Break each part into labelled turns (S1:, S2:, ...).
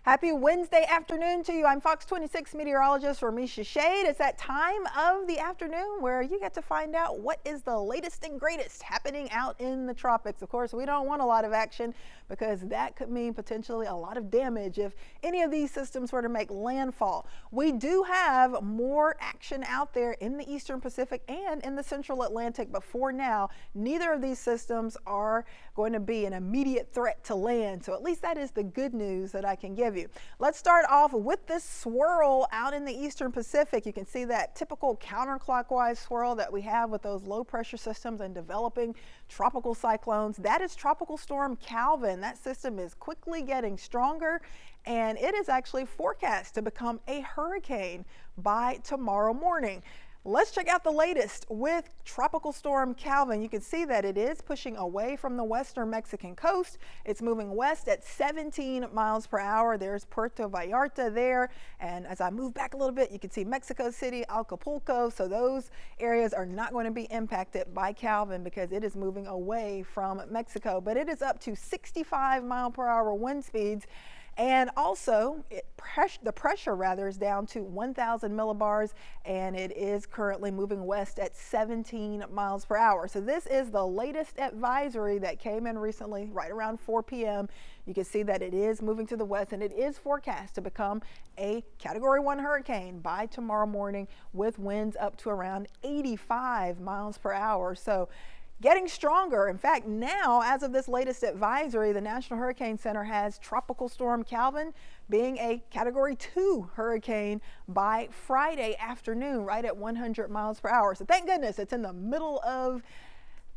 S1: Happy Wednesday afternoon to you. I'm Fox 26 meteorologist Ramisha Shade. It's that time of the afternoon where you get to find out what is the latest and greatest happening out in the tropics. Of course, we don't want a lot of action because that could mean potentially a lot of damage if any of these systems were to make landfall. We do have more action out there in the Eastern Pacific and in the Central Atlantic, but for now, neither of these systems are going to be an immediate threat to land. So at least that is the good news that I can give you. Let's start off with this swirl out in the Eastern Pacific. You can see that typical counterclockwise swirl that we have with those low pressure systems and developing tropical cyclones. That is Tropical Storm Calvin. That system is quickly getting stronger, and it is actually forecast to become a hurricane by tomorrow morning. Let's check out the latest with Tropical Storm Calvin. You can see that it is pushing away from the western Mexican coast. It's moving west at 17 miles per hour. There's Puerto Vallarta there. And as I move back a little bit, you can see Mexico City, Acapulco. So those areas are not going to be impacted by Calvin because it is moving away from Mexico. But it is up to 65 mile per hour wind speeds. And also, the pressure is down to 1,000 millibars, and it is currently moving west at 17 miles per hour. So this is the latest advisory that came in recently, right around 4 p.m. You can see that it is moving to the west, and it is forecast to become a Category 1 hurricane by tomorrow morning with winds up to around 85 miles per hour. So getting stronger. In fact, now, as of this latest advisory, the National Hurricane Center has Tropical Storm Calvin being a Category 2 hurricane by Friday afternoon, right at 100 miles per hour. So thank goodness it's in the middle of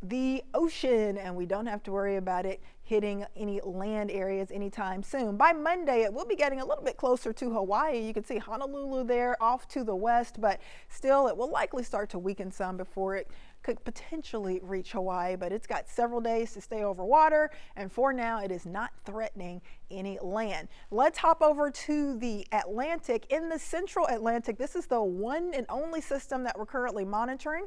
S1: the ocean and we don't have to worry about it hitting any land areas anytime soon. By Monday, it will be getting a little bit closer to Hawaii. You can see Honolulu there off to the west, but still it will likely start to weaken some before it could potentially reach Hawaii, but it's got several days to stay over water, and for now it is not threatening any land. Let's hop over to the Atlantic. In the Central Atlantic, this is the one and only system that we're currently monitoring.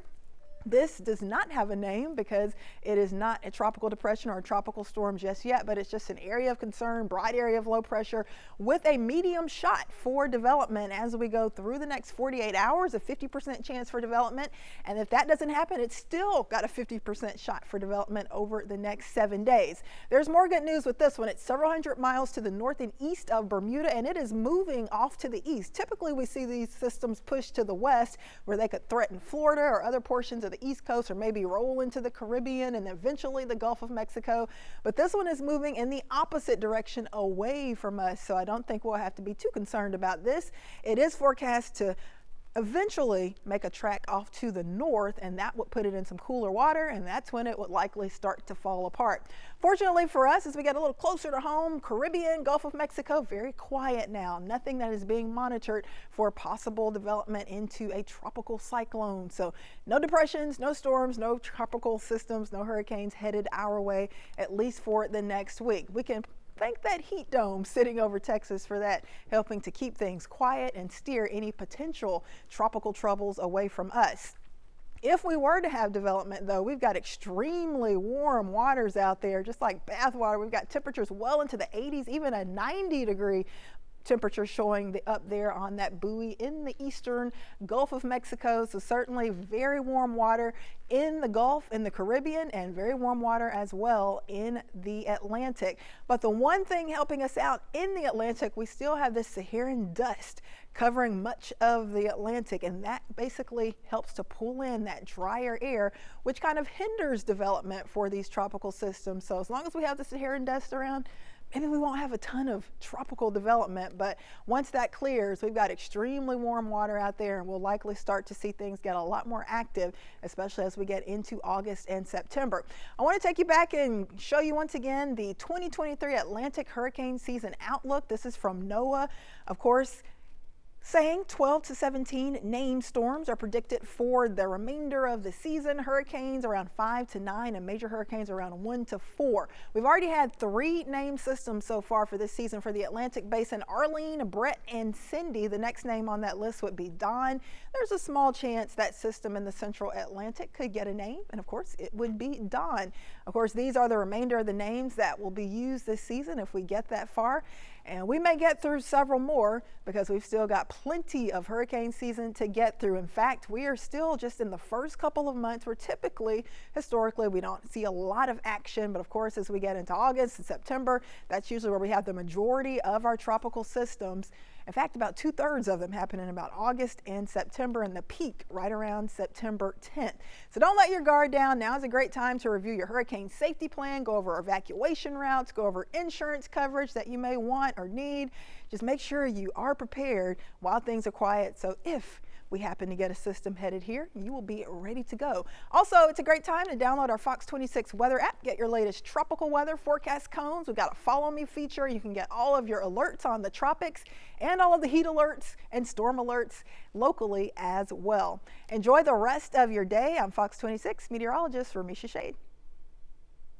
S1: This does not have a name because it is not a tropical depression or a tropical storm just yet, but it's just an area of concern, bright area of low pressure with a medium shot for development as we go through the next 48 hours, a 50% chance for development. And if that doesn't happen, it's still got a 50% shot for development over the next 7 days. There's more good news with this one. It's several hundred miles to the north and east of Bermuda, and it is moving off to the east. Typically, we see these systems push to the west where they could threaten Florida or other portions of the East Coast, or maybe roll into the Caribbean and eventually the Gulf of Mexico. But this one is moving in the opposite direction away from us, so I don't think we'll have to be too concerned about this. It is forecast to eventually make a track off to the north, and that would put it in some cooler water, and that's when it would likely start to fall apart. Fortunately for us, as we get a little closer to home, Caribbean, Gulf of Mexico, very quiet now. Nothing that is being monitored for possible development into a tropical cyclone. So no depressions, no storms, no tropical systems, no hurricanes headed our way, at least for the next week. We can thank that heat dome sitting over Texas for that, helping to keep things quiet and steer any potential tropical troubles away from us. If we were to have development, though, we've got extremely warm waters out there, just like bath water. We've got temperatures well into the 80s, even a 90-degree temperature showing up there on that buoy in the eastern Gulf of Mexico. So certainly very warm water in the Gulf, in the Caribbean, and very warm water as well in the Atlantic. But the one thing helping us out in the Atlantic, we still have this Saharan dust covering much of the Atlantic, and that basically helps to pull in that drier air, which kind of hinders development for these tropical systems. So as long as we have the Saharan dust around, maybe we won't have a ton of tropical development, but once that clears, we've got extremely warm water out there, and we'll likely start to see things get a lot more active, especially as we get into August and September. I want to take you back and show you once again the 2023 Atlantic Hurricane Season Outlook. This is from NOAA. Of course, saying 12 to 17 named storms are predicted for the remainder of the season. Hurricanes around 5 to 9 and major hurricanes around 1 to 4. We've already had 3 named systems so far for this season for the Atlantic Basin: Arlene, Brett, and Cindy. The next name on that list would be Don. There's a small chance that system in the Central Atlantic could get a name, and of course it would be Don. Of course, these are the remainder of the names that will be used this season if we get that far. And we may get through several more because we've still got plenty of hurricane season to get through. In fact, we are still just in the first couple of months where typically, historically, we don't see a lot of action. But of course, as we get into August and September, that's usually where we have the majority of our tropical systems. In fact, about 2/3 of them happen in about August and September, and the peak right around September 10th. So don't let your guard down. Now is a great time to review your hurricane safety plan, go over evacuation routes, go over insurance coverage that you may want or need. Just make sure you are prepared while things are quiet. So if we happen to get a system headed here, you will be ready to go. Also, it's a great time to download our Fox 26 weather app. Get your latest tropical weather forecast cones. We've got a follow me feature. You can get all of your alerts on the tropics and all of the heat alerts and storm alerts locally as well. Enjoy the rest of your day. I'm Fox 26 meteorologist Ramisha Shade.